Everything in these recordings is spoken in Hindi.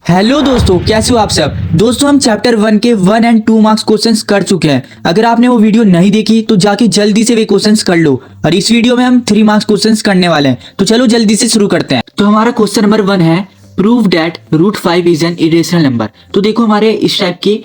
हेलो दोस्तों, कैसे हो आप सब। दोस्तों हम चैप्टर 1 के 1 एंड 2 मार्क्स क्वेश्चंस कर चुके हैं। अगर आपने वो वीडियो नहीं देखी तो जाके जल्दी से वे क्वेश्चंस कर लो। और इस वीडियो में हम 3 मार्क्स क्वेश्चंस करने वाले हैं, तो चलो जल्दी से शुरू करते हैं। तो हमारा क्वेश्चन नंबर 1 है, prove that root 5 is an irrational number. तो देखो हमारे इस टाइप के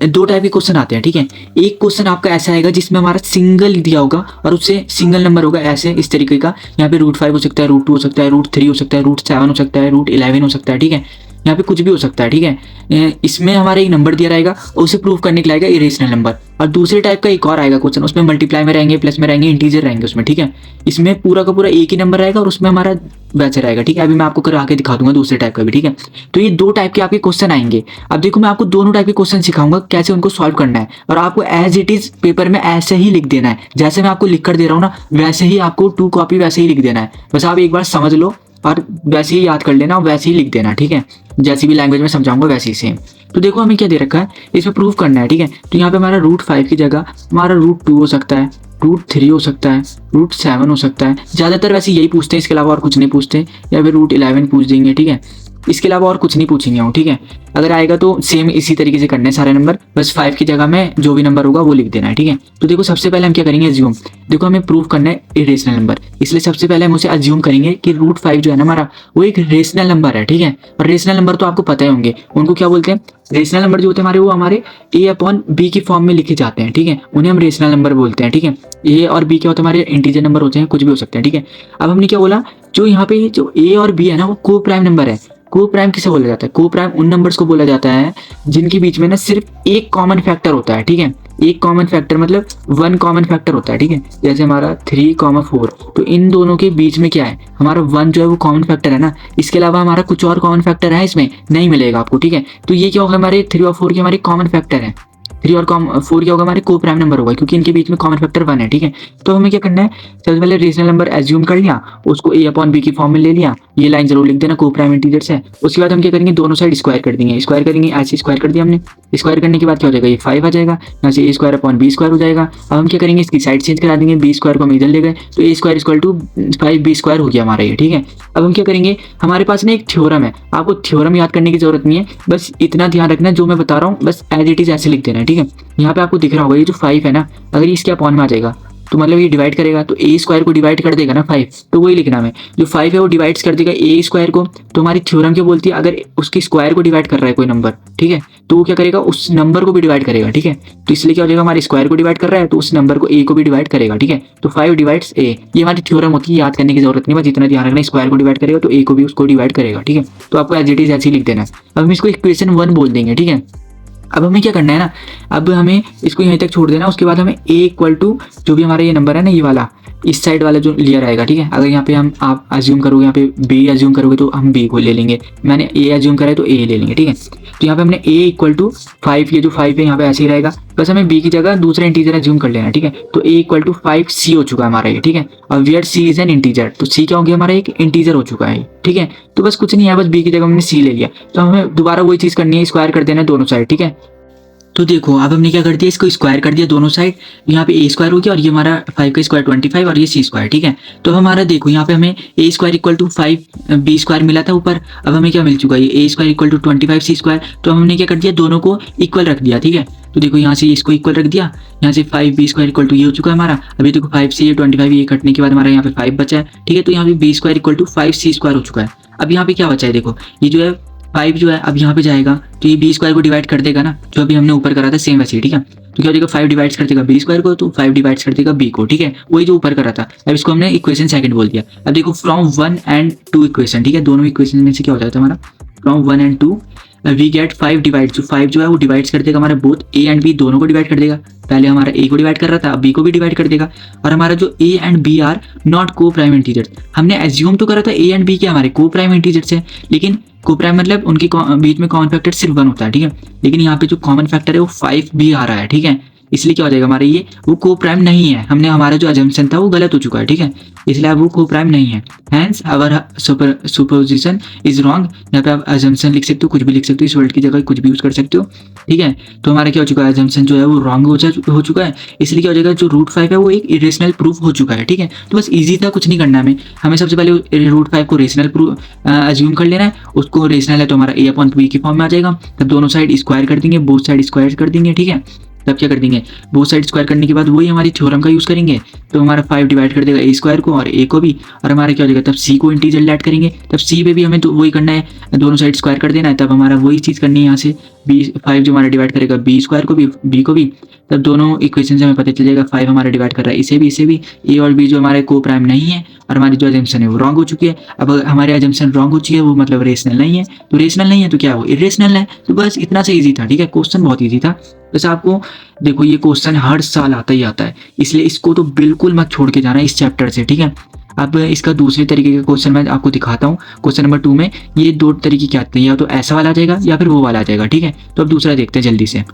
दो टाइप के क्वेश्चन आते हैं, ठीक है। एक क्वेश्चन आपका ऐसा आएगा जिसमें हमारा सिंगल दिया होगा और उससे सिंगल नंबर होगा, ऐसे इस तरीके का। यहाँ पे रूट 5 हो सकता है, रूट 2 हो सकता है, रूट 3 हो सकता है, रूट 7 हो सकता है, रूट 11 हो सकता है, ठीक है। यहाँ पे कुछ भी हो सकता है, ठीक है। इसमें हमारा एक नंबर दिया रहेगा और उसे प्रूव करने के लिए आएगा इरेशनल नंबर। और दूसरे टाइप का एक और आएगा क्वेश्चन, उसमें मल्टीप्लाई में रहेंगे, प्लस में रहेंगे, इंटीजर रहेंगे उसमें, ठीक है। इसमें पूरा का पूरा एक ही नंबर रहेगा और उसमें हमारा वैसे रहेगा, ठीक है। अभी मैं आपको करा के दिखा दूंगा दूसरे टाइप का भी, ठीक है। तो ये दो टाइप के आपके क्वेश्चन आएंगे। अब देखो मैं आपको दोनों टाइप के क्वेश्चन सिखाऊंगा कैसे उनको सॉल्व करना है, और आपको एज इट इज पेपर में ऐसे ही लिख देना है। जैसे मैं आपको लिख कर दे रहा हूँ ना, वैसे ही आपको 2 कॉपी वैसे ही लिख देना है। बस आप एक बार समझ लो और वैसे ही याद कर लेना और वैसे ही लिख देना, ठीक है। जैसी भी लैंग्वेज में समझाऊंगा वैसे ही सेम। तो देखो हमें क्या दे रखा है, इसमें प्रूफ करना है, ठीक है। तो यहाँ पे हमारा रूट 5 की जगह हमारा रूट 2 हो सकता है, रूट 3 हो सकता है, रूट 7 हो सकता है। ज़्यादातर वैसे यही पूछते हैं, इसके अलावा और कुछ नहीं पूछते। या फिर रूट 11 पूछ देंगे, ठीक है। इसके अलावा और कुछ नहीं पूछेंगे हम, ठीक है। अगर आएगा तो सेम इसी तरीके से करने सारे नंबर, बस 5 की जगह में जो भी नंबर होगा वो लिख देना है, ठीक है। तो देखो सबसे पहले हम क्या करेंगे, अज्यूम। देखो हमें प्रूव करना है इरेशनल नंबर, इसलिए सबसे पहले हम उसे अज्यूम करेंगे कि रूट 5 जो है ना हमारा, वो एक रेशनल नंबर है, ठीक है। और रेशनल नंबर तो आपको पता ही होंगे, उनको क्या बोलते हैं। रेशनल नंबर जो होते हैं हमारे, वो हमारे a/b की फॉर्म में लिखे जाते हैं, ठीक है। उन्हें हम रेशनल नंबर बोलते हैं, ठीक है। ए और बी क्या होते हैं, हमारे इंटीजर नंबर होते हैं, कुछ भी हो सकते हैं, ठीक है। अब हमने क्या बोला, जो यहाँ पे जो ए और बी है ना, वो को प्राइम नंबर है। को प्राइम किसे बोला जाता है, को प्राइम उन नंबर्स को बोला जाता है जिनके बीच में ना सिर्फ एक कॉमन फैक्टर होता है, ठीक है। एक कॉमन फैक्टर मतलब 1 कॉमन फैक्टर होता है, ठीक है। जैसे हमारा 3,4, तो इन दोनों के बीच में क्या है, हमारा 1 जो है वो कॉमन फैक्टर है ना। इसके अलावा हमारा कुछ और कॉमन फैक्टर है इसमें नहीं मिलेगा आपको, ठीक है। तो ये क्या होगा, हमारे 3 और 4 के हमारे कॉमन फैक्टर है। 3 और 4 क्या होगा, हमारे को प्राइम नंबर होगा, क्योंकि इनके बीच में कॉमन फैक्टर 1 है, ठीक है। तो हमें क्या करना है, सबसे पहले रेशनल नंबर एज्यूम कर लिया, उसको a/b की फॉर्म में ले लिया। ये लाइन जरूर लिख देना, को प्राइम इंटीजर्स है। उसके बाद हम क्या करेंगे, दोनों साइड स्क्वायर कर देंगे। स्क्वायर करेंगे, ऐसे स्क्वायर कर दिया हमने। स्क्वायर करने के बाद क्या हो जाएगा, ये 5 आ जाएगा। यहाँ से a² हो जाएगा। अब हम क्या करेंगे, इसकी साइड चेंज करा देंगे, b² को हम इधर ले गए, तो a² = 5b² हो गया हमारा ये, ठीक है। अब हम क्या करेंगे, हमारे पास ना एक थ्योरम है, आपको थ्योरम याद करने की जरूरत नहीं है, बस इतना ध्यान रखना जो मैं बता रहा हूँ, बस एज इट इज ऐसे लिख देना है, ठीक है। यहाँ पे आपको दिख रहा होगा ये जो 5 है ना, अगर ये इसके अपॉन में आ जाएगा तो मतलब ये डिवाइड करेगा, तो a² को डिवाइड कर देगा ना 5, तो वही लिखना है। जो 5 है वो डिवाइड कर देगा a² को। तो हमारी थ्योरम क्या बोलती है, अगर उसकी स्क्वायर को डिवाइड कर रहा है कोई नंबर, ठीक है, तो वो क्या करेगा, उस नंबर को भी डिवाइड करेगा, ठीक है। तो इसलिए क्या हो जाएगा, हमारे स्क्वायर को डिवाइड कर रहा है तो उस नंबर को a को भी डिवाइड करेगा, ठीक है। तो 5 डिवाइड्स a, ये हमारी थ्योरम होती है, याद करने की जरूरत नहीं, बस जितना ध्यान रखना, स्क्वायर को डिवाइड करेगा तो a को भी उसको डिवाइड करेगा, ठीक है। तो आपको एज इट इज ऐसे ही लिख देना है। अब हम इसको इक्वेशन 1 बोल देंगे, ठीक है। अब हमें क्या करना है ना, अब हमें इसको यहीं तक छोड़ देना। उसके बाद हमें a= जो भी हमारा ये नंबर है ना, ये वाला इस साइड वाला जो लिया रहेगा, ठीक है। अगर यहाँ पे हम आप अज्यूम करोगे, यहाँ पे b अज्यूम करोगे तो हम b को ले लेंगे। मैंने a अज्यूम करा है तो a ले लेंगे, ठीक है। तो यहाँ पे हमने a = 5, ये जो 5 है यहाँ पे ऐसे ही रहेगा, बस हमें b की जगह दूसरा इंटीजर अज्यूम कर लेना, ठीक है। तो a = 5c हो चुका है हमारा ये, ठीक है। और where c is an integer, तो c क्या हो गया, हमारा एक इंटीजर हो चुका है, ठीक है। तो बस कुछ नहीं है, बस b की जगह हमने c ले लिया। तो हमें दोबारा वही चीज़ करनी है, स्क्वायर कर देना है दोनों साइड, ठीक है। तो देखो अब हमने क्या कर दिया, इसको स्क्वायर कर दिया दोनों साइड। यहाँ पे a² हो गया और ये हमारा 5 का स्क्वायर 25 और ये c², ठीक है। तो हमारा देखो यहाँ पे हमें a² = 5 b² मिला था ऊपर। अब हमें क्या मिल चुका है, ये a² = 25 c²। तो हमने क्या कर दिया, दोनों को इक्वल रख दिया, ठीक है। तो देखो यहाँ से इसको इक्वल रख दिया, यहाँ से 5b² = ये हो चुका है हमारा। अभी देखो 5 से ये 25 ये कटने के बाद हमारा यहाँ पे 5 बचा है, ठीक है। तो यहाँ पे b² = 5c² हो चुका है। अब यहाँ पे क्या बचा है, देखो ये जो है 5 जो है अब यहाँ पे जाएगा तो ये b² को डिवाइड कर देगा ना, जो अभी हमने ऊपर करा था सेम वैसे ही, ठीक है। तो क्या हो जाएगा, 5 डिवाइड्स कर देगा b² को, तो 5 डिवाइड्स कर देगा b को, ठीक है। वही जो ऊपर करा था। अब इसको हमने इक्वेशन 2 बोल दिया। अब देखो फ्रॉम 1 and 2 इक्वेशन, ठीक है, दोनों इक्वेशन में से क्या हो जाता है हमारा, from 1 and 2 we get 5 divide. जो 5 जो है वो डिवाइड्स कर देगा हमारे बोथ a and b दोनों को डिवाइड कर देगा। पहले हमारा a को डिवाइड कर रहा था, अब b को भी डिवाइड कर देगा। और हमारा जो a and b are not co prime integers, हमने एज्यूम तो करा था a and b के हमारे को प्राइम इंटीजर्स है, लेकिन को प्राइम मतलब उनके बीच में कॉमन फैक्टर सिर्फ 1 होता है, ठीक है। लेकिन यहाँ पे जो कॉमन फैक्टर है वो 5b आ रहा है, ठीक है। इसलिए क्या हो जाएगा हमारा ये वो को प्राइम नहीं है, हमने हमारा जो अजम्पशन था वो गलत हो चुका है, ठीक है, इसलिए अब वो को प्राइम नहीं है। Hence our supposition is wrong. यहाँ पे आप अजम्पशन लिख सकते हो, कुछ भी लिख सकते हो, इस वर्ड की जगह कुछ भी यूज कर सकते हो, ठीक है। तो हमारा क्या हो चुका है, अजम्पशन जो है वो रॉन्ग हो चुका है, इसलिए क्या हो जाएगा जो रूट 5 है वो एक इरेशनल प्रूफ हो चुका है, ठीक है। तो बस इजी था, कुछ नहीं करना हमें सबसे पहले रूट 5 को रेशनल प्रूफ अज्यूम कर लेना है, उसको रेशनल है तो हमारा a अपॉन b की फॉर्म में आ जाएगा। तब दोनों साइड स्क्वायर कर देंगे, बोथ साइड स्क्वायर कर देंगे, ठीक है। तब क्या कर देंगे, बोथ साइड स्क्वायर करने के बाद वही हमारी थ्योरम का यूज करेंगे, तो हमारा 5 डिवाइड कर देगा a स्क्वायर को और a को भी, और हमारा क्या हो जाएगा, तब c को इंटीजर ऐड करेंगे, तब c पे भी हमें तो वही करना है, दोनों साइड स्क्वायर कर देना है, तब हमारा वही चीज़ करनी है यहाँ से b5 जो हमारा डिवाइड करेगा b स्क्वायर को भी b को भी, तब दोनों इक्वेशन से हमें पता चल जाएगा 5 हमारा डिवाइड कर रहा है इसे भी a और b जो हमारे को प्राइम नहीं है, और हमारी जो अजम्पशन है वो रॉन्ग हो चुकी है। अब हमारी अजम्पशन रॉन्ग हो चुकी है वो मतलब रेशनल नहीं है, तो रेशनल नहीं है तो क्या हो, इरेशनल है। तो बस इतना से ईजी था, ठीक है, क्वेश्चन बहुत ईजी था। बस आपको देखो ये क्वेश्चन हर साल आता ही आता है, इसलिए इसको तो बिल्कुल मत छोड़ के जाना इस चैप्टर से, ठीक है। अब इसका दूसरे तरीके का क्वेश्चन मैं आपको दिखाता हूँ। क्वेश्चन नंबर 2 में ये दो तरीके क्या आते हैं, या तो ऐसा वाला आ जाएगा या फिर वो वाला आ जाएगा, ठीक है। तो अब दूसरा देखते हैं जल्दी से।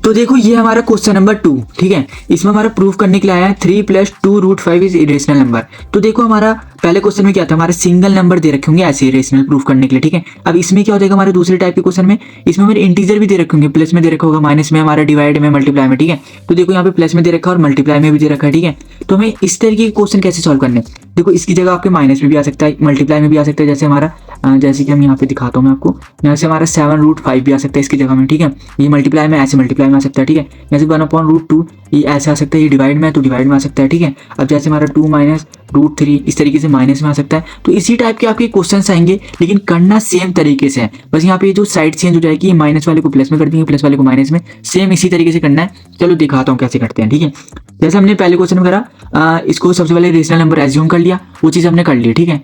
तो देखो ये हमारा क्वेश्चन नंबर 2, ठीक है, इसमें हमारा प्रूफ करने के लिए आया है 3 + 2 √5 इज इरेशनल नंबर। तो देखो हमारा पहले क्वेश्चन में क्या था, हमारे सिंगल नंबर दे रखे होंगे ऐसे इरेशनल प्रूफ करने के लिए, ठीक है। अब इसमें क्या हो जाएगा, हमारे दूसरे टाइप के क्वेश्चन में इसमें हमारे इंटीजर भी दे रखे होंगे, प्लस में दे रखा होगा, माइनस में, हमारा डिवाइड में, मल्टीप्लाई में, ठीक है। तो देखो यहाँ पे प्लस में दे रखा है और मल्टीप्लाई में भी दे रखा है, ठीक है। तो हमें इस तरीके के क्वेश्चन कैसे सॉल्व करने, देखो इसकी जगह आपके माइनस में भी आ सकता है, मल्टीप्लाई में भी आ सकता है, जैसे हमारा जैसे कि हम यहाँ पे दिखाता हूँ मैं आपको, यहाँ से हमारा 7 √5 भी आ सकता है इसकी जगह में, ठीक है। ये मल्टीप्लाई में ऐसे मल्टीप्लाई में आ सकता है, ठीक है। जैसे 1/√2 ये ऐसे आ सकता है, ये डिवाइड में है तो डिवाइड में आ सकता है, ठीक है। अब जैसे हमारा 2 - √3 इस तरीके से माइनस में आ सकता है। तो इसी टाइप के आपके क्वेश्चन आएंगे, लेकिन करना सेम तरीके से है, बस यहाँ पे जो साइड चेंज हो जाएगी, माइनस वाले को प्लस में कर देंगे, प्लस वाले को माइनस में, सेम इसी तरीके से करना है। चलो दिखाता हूँ कैसे करते हैं, ठीक है। जैसे हमने पहले क्वेश्चन में करा, इसको सबसे पहले रेशनल नंबर एज्यूम कर लिया, वो चीज़ हमने कर ली, ठीक है,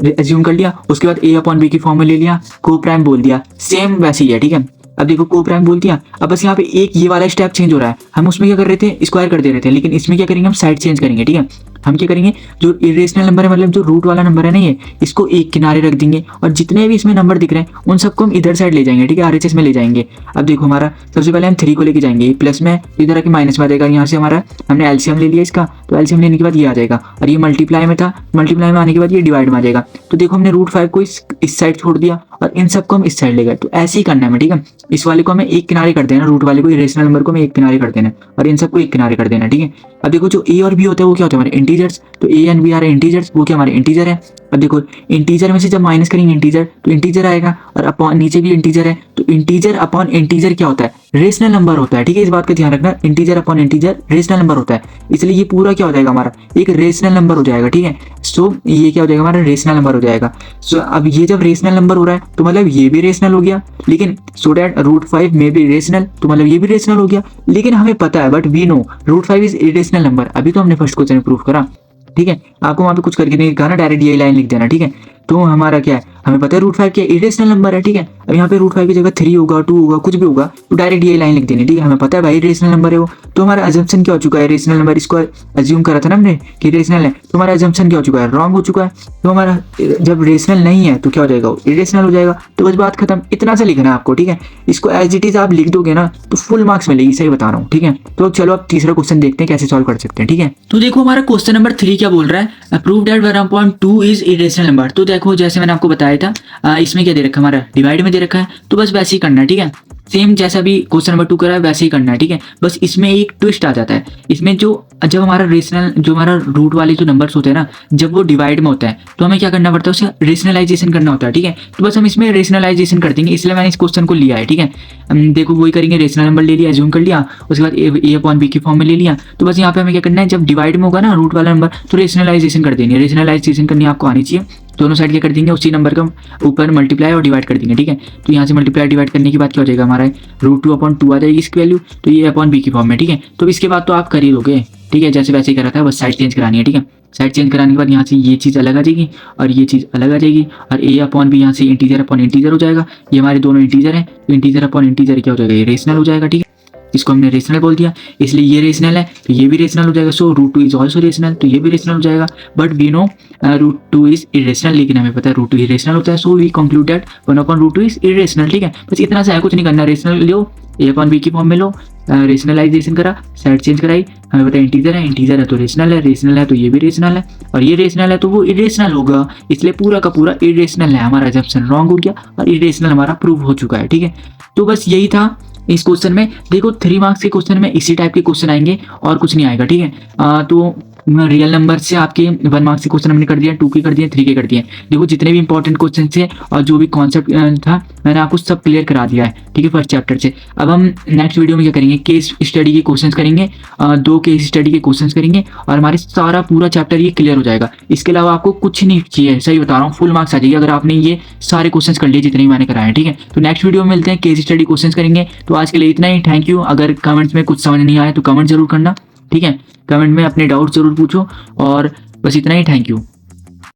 एज्यूम कर लिया। उसके बाद a अपॉन b की फॉर्म में ले लिया, को प्राइम बोल दिया, सेम वैसे ही है, ठीक है। अब देखो को प्राइम बोल दिया, अब बस यहाँ पे एक ये वाला स्टेप चेंज हो रहा है, हम उसमें क्या कर रहे थे, स्क्वायर कर दे रहे थे, लेकिन इसमें क्या करेंगे, हम साइड चेंज करेंगे, ठीक है। हम क्या करेंगे, जो इरेशनल नंबर है मतलब जो रूट वाला नंबर है ना, ये इसको एक किनारे रख देंगे, और जितने भी इसमें नंबर दिख रहे हैं उन सबको हम इधर साइड ले जाएंगे, ठीक है, आरएचएस में ले जाएंगे। अब देखो हमारा सबसे पहले हम 3 को लेके जाएंगे, प्लस में इधर आके माइनस में आ जाएगा, यहाँ से हमारा हमने एलसीएम ले लिया इसका, तो एलसीएम लेने के बाद ये आ जाएगा, और ये मल्टीप्लाई में था, मल्टीप्लाई में आने के बाद ये डिवाइड में आ जाएगा। तो देखो हमने √5 को इस साइड छोड़ दिया और इन सबको हम इस साइड ले गए। तो ऐसे ही करना है हमें, ठीक है। इस वाले को हमें एक किनारे कर देना, रूट वाले को, इरेशनल नंबर को हमें एक किनारे कर देना, और इन सबको एक किनारे कर देना, ठीक है। अब देखो जो a और b होता है वो क्या होता है, हमारे इंटीजर्स, तो a एंड b आ रहे हैं इंटीजर्स, वो क्या हमारे इंटीजर है। अब देखो इंटीजर में से जब माइनस करेंगे इंटीजर तो इंटीजर आएगा, और अपॉन नीचे भी इंटीजर है, तो इंटीजर अपॉन इंटीजर क्या होता है, रेशनल नंबर होता है, ठीक है। इस बात का ध्यान रखना, integer upon integer rational number होता है, इसलिए ये पूरा क्या हो जाएगा, हमारा एक रेशनल नंबर हो जाएगा, ठीक है। सो ये क्या हो जाएगा, हमारा रेशनल नंबर हो जाएगा। सो अब ये जब रेशनल नंबर हो रहा है तो मतलब ये भी रेशनल हो गया, लेकिन सो डैट √5 में भी रेशनल, तो मतलब ये भी रेशनल हो गया, लेकिन हमें पता है, but we know √5 is irrational number. अभी तो हमने फर्स्ट क्वेश्चन में प्रूफ करा, ठीक है। आपको वहां पे कुछ करके नहीं कहना, डायरेक्ट ये लाइन लिख देना, ठीक है। तो हमारा क्या है, हमें पता है √5 क्या इरेशनल नंबर है, ठीक है। अब यहाँ पे √5 की जगह 3 होगा, 2 होगा, कुछ भी होगा, तो डायरेक्ट ये लाइन लिख देनी, ठीक है। हमें पता है भाई रेशनल नंबर है वो, तो हमारा अजम्पशन क्या हो चुका है, रेशनल नंबर, इसको अज्यूम करा था ना हमने कि रेशनल है, तो हमारा अजम्पशन क्या हो चुका है, रॉन्ग हो चुका है। तो हमारा जब रेशनल नहीं है तो क्या हो जाएगा, इरेशनल हो जाएगा। तो बस बात खत्म, इतना सा लिखना है आपको, ठीक है। इसको एज इट इज आप लिख दोगे ना तो फुल मार्क्स मिलेगी, सही बता रहा हूँ, ठीक है। तो चलो अब तीसरा क्वेश्चन देखते हैं कैसे सॉल्व कर सकते हैं, ठीक है। तो देखो हमारा क्वेश्चन नंबर 3 क्या बोल रहा है, prove that 1/2 is irrational number. तो देखो जैसे मैंने आपको बताया था, इसमें क्या दे रखा है, हमारा डिवाइड में दे रखा है, तो बस वैसे ही करना है, ठीक है। सेम जैसा भी क्वेश्चन नंबर 2 करा है वैसे ही करना है, ठीक है। बस इसमें एक ट्विस्ट आ जाता है, इसमें जब हमारा रेशनल, जो हमारा रूट वाले जो नंबर्स होते हैं ना, जब वो डिवाइड में होता है तो हमें क्या करना पड़ता है, उसका रेशनलाइजेशन करना होता है, ठीक है। तो बस हम इसमें रेशनलाइजेशन कर देंगे, इसलिए मैंने इस क्वेश्चन को लिया है, ठीक है। देखो वही करेंगे, रेशनल नंबर ले लिया, एज्यूम कर लिया, उसके बाद a अपॉन b की फॉर्म में ले लिया। तो बस यहाँ पे हमें क्या करना है, जब डिवाइड में होगा ना रूट वाला नंबर तो रेशनलाइजेशन कर देंगे, रेशनलाइजेशन करनी आपको आनी चाहिए। दोनों साइड क्या कर देंगे, उसी नंबर का ऊपर मल्टीप्लाई और डिवाइड कर देंगे, ठीक है। तो यहाँ से मल्टीप्लाई डिवाइड करने के बाद क्या हो जाएगा, हमारा √2/2 आ जाएगी इसकी वैल्यू, तो ये अपॉन b की फॉर्म में, ठीक है। तो इसके बाद तो आप कर ही लोगे, ठीक है, जैसे वैसे ही करा था, बस साइड चेंज करानी है, ठीक है। साइड चेंज कराने के बाद यहाँ से ये चीज़ अलग आ जाएगी और ये चीज़ अलग आ जाएगी, और a अपॉन b यहाँ से इंटीजर अपॉन इंटीजर हो जाएगा। ये हमारे दोनों इंटीजर हैं, तो इंटीजर अपॉन इंटीजर क्या हो जाएगा, ये रेशनल हो जाएगा, ठीक है। इसको हमने रेशनल बोल दिया, इसलिए ये रेशनल है तो ये भी रेशनल हो जाएगा। सो √2 इज ऑल्सो रेशनल, तो ये भी रेशनल हो जाएगा। But we know √2 is irrational, लेकिन हमें पता है √2 इरेशनल होता है। So we conclude that 1/√2 is irrational, ठीक है। बस इतना सा है, कुछ नहीं करना, रेशनल लो ए अपॉन बी की फॉर्म में लो, रेशनलाइजेशन करा, साइड चेंज कराई, हमें पता है इंटीजर है तो रेशनल है तो ये भी रेशनल है, और ये रेशनल है तो वो इरेशनल होगा, इसलिए पूरा का पूरा इरेशनल है। हमारा जंक्शन रॉन्ग हो गया और इरेशनल हमारा प्रूव हो चुका है। ठीक है, तो बस यही था इस क्वेश्चन में। देखो 3 मार्क्स के क्वेश्चन में इसी टाइप के क्वेश्चन आएंगे और कुछ नहीं आएगा। ठीक है, तो रियल नंबर से आपके 1 मार्क्स के क्वेश्चन हमने कर दिया, 2 के कर दिए, 3 के कर दिए। देखो जितने भी इंपॉर्टेंट क्वेश्चन थे और जो भी कॉन्सेप्ट था मैंने आपको सब क्लियर करा दिया है। ठीक है, फर्स्ट चैप्टर से। अब हम नेक्स्ट वीडियो में क्या करेंगे, केस स्टडी के क्वेश्चन करेंगे, 2 केस स्टडी के क्वेश्चन करेंगे और हमारे सारा पूरा चैप्टर ये क्लियर हो जाएगा। इसके अलावा आपको कुछ नहीं चाहिए, सही बता रहा हूँ, फुल मार्क्स आ जाएगी अगर आपने ये सारे क्वेश्चन कर लिए जितने भी मैंने कराए। ठीक है, तो नेक्स्ट वीडियो में मिलते हैं, केस स्टडी क्वेश्चन करेंगे। तो आज के लिए इतना ही, थैंक यू। अगर कमेंट्स में कुछ समझ नहीं आया तो कमेंट जरूर करना। ठीक है, कमेंट में अपने डाउट जरूर पूछो और बस इतना ही, थैंक यू।